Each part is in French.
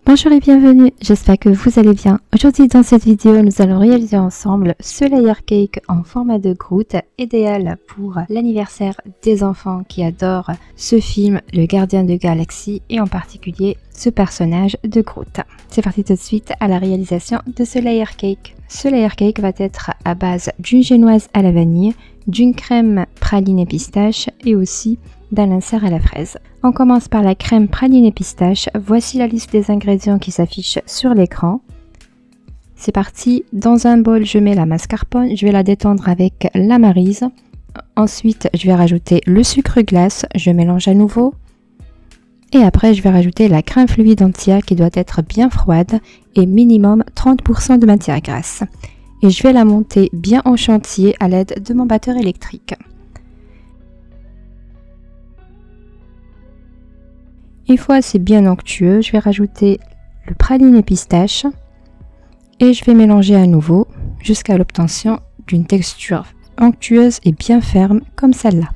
Bonjour et bienvenue, j'espère que vous allez bien. Aujourd'hui dans cette vidéo, nous allons réaliser ensemble ce layer cake en format de Groot, idéal pour l'anniversaire des enfants qui adorent ce film, Le Gardien de Galaxie, et en particulier ce personnage de Groot. C'est parti tout de suite à la réalisation de ce layer cake. Ce layer cake va être à base d'une génoise à la vanille, d'une crème praline pistache et aussi d'un insert à la fraise. On commence par la crème praline pistache. Voici la liste des ingrédients qui s'affiche sur l'écran. C'est parti. Dans un bol, je mets la mascarpone. Je vais la détendre avec la maryse. Ensuite, je vais rajouter le sucre glace. Je mélange à nouveau. Et après, je vais rajouter la crème fluide entière qui doit être bien froide et minimum 30% de matière grasse. Et je vais la monter bien en chantier à l'aide de mon batteur électrique. Une fois c'est bien onctueux, je vais rajouter le praline pistache et je vais mélanger à nouveau jusqu'à l'obtention d'une texture onctueuse et bien ferme comme celle-là.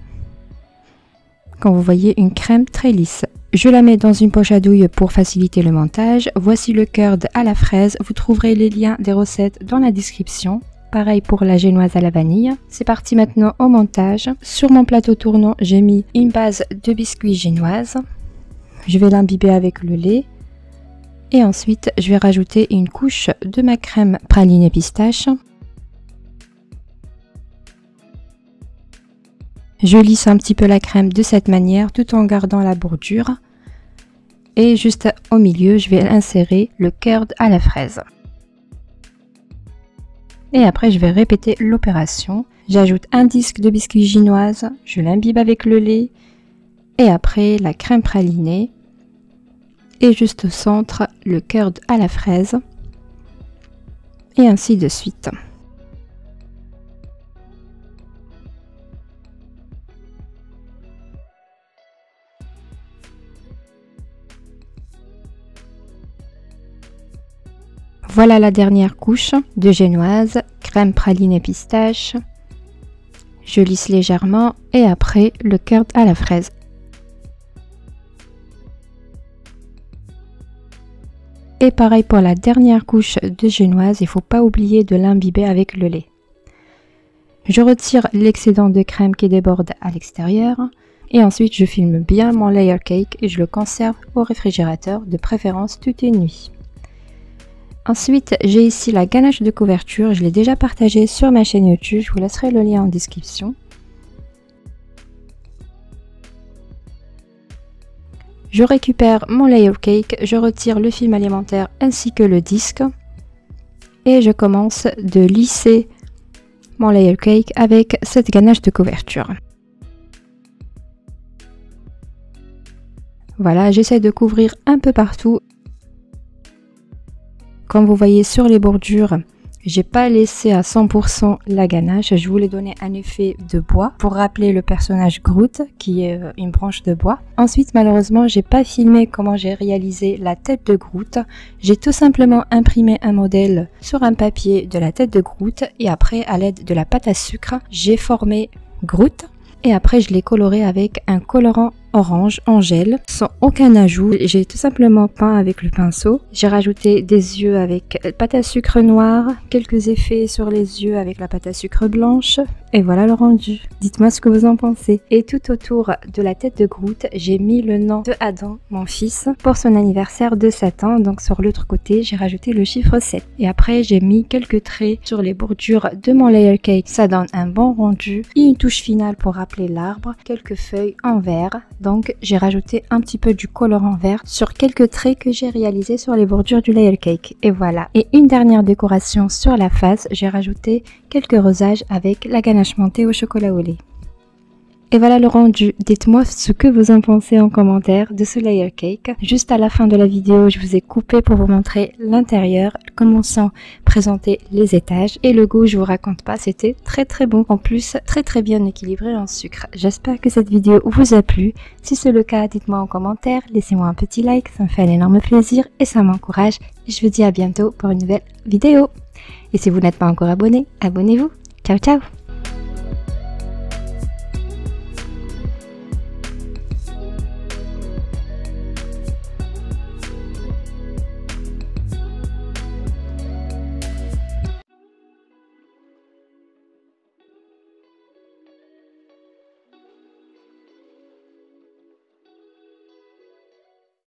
Quand vous voyez une crème très lisse. Je la mets dans une poche à douille pour faciliter le montage. Voici le curd à la fraise. Vous trouverez les liens des recettes dans la description. Pareil pour la génoise à la vanille. C'est parti maintenant au montage. Sur mon plateau tournant, j'ai mis une base de biscuits génoise. Je vais l'imbiber avec le lait. Et ensuite, je vais rajouter une couche de ma crème praline pistache. Je lisse un petit peu la crème de cette manière tout en gardant la bordure. Et juste au milieu, je vais insérer le curd à la fraise. Et après, je vais répéter l'opération. J'ajoute un disque de biscuit génoise, je l'imbibe avec le lait. Et après, la crème pralinée. Et juste au centre, le curd à la fraise. Et ainsi de suite. Voilà la dernière couche de génoise, crème praline et pistache. Je lisse légèrement et après le curd à la fraise. Et pareil pour la dernière couche de génoise, il ne faut pas oublier de l'imbiber avec le lait. Je retire l'excédent de crème qui déborde à l'extérieur. Et ensuite je filme bien mon layer cake et je le conserve au réfrigérateur, de préférence toute une nuit. Ensuite, j'ai ici la ganache de couverture, je l'ai déjà partagée sur ma chaîne YouTube, je vous laisserai le lien en description. Je récupère mon layer cake, je retire le film alimentaire ainsi que le disque et je commence de lisser mon layer cake avec cette ganache de couverture. Voilà, j'essaie de couvrir un peu partout. Comme vous voyez sur les bordures, j'ai pas laissé à 100% la ganache, je voulais donner un effet de bois pour rappeler le personnage Groot qui est une branche de bois. Ensuite malheureusement j'ai pas filmé comment j'ai réalisé la tête de Groot, j'ai tout simplement imprimé un modèle sur un papier de la tête de Groot et après à l'aide de la pâte à sucre j'ai formé Groot et après je l'ai coloré avec un colorant orange en gel sans aucun ajout. J'ai tout simplement peint avec le pinceau. J'ai rajouté des yeux avec pâte à sucre noire, quelques effets sur les yeux avec la pâte à sucre blanche et voilà le rendu. Dites-moi ce que vous en pensez. Et tout autour de la tête de Groot, j'ai mis le nom de Adam, mon fils, pour son anniversaire de 7 ans. Donc sur l'autre côté, j'ai rajouté le chiffre 7. Et après, j'ai mis quelques traits sur les bordures de mon layer cake. Ça donne un bon rendu. Et une touche finale pour rappeler l'arbre, quelques feuilles en verre. Donc j'ai rajouté un petit peu du colorant vert sur quelques traits que j'ai réalisés sur les bordures du layer cake. Et voilà. Et une dernière décoration sur la face, j'ai rajouté quelques rosages avec la ganache montée au chocolat au lait. Et voilà le rendu. Dites-moi ce que vous en pensez en commentaire de ce layer cake. Juste à la fin de la vidéo, je vous ai coupé pour vous montrer l'intérieur, comment sont présentés les étages. Et le goût, je vous raconte pas, c'était très bon. En plus, très bien équilibré en sucre. J'espère que cette vidéo vous a plu. Si c'est le cas, dites-moi en commentaire, laissez-moi un petit like, ça me fait un énorme plaisir et ça m'encourage. Et je vous dis à bientôt pour une nouvelle vidéo. Et si vous n'êtes pas encore abonné, abonnez-vous. Ciao ciao!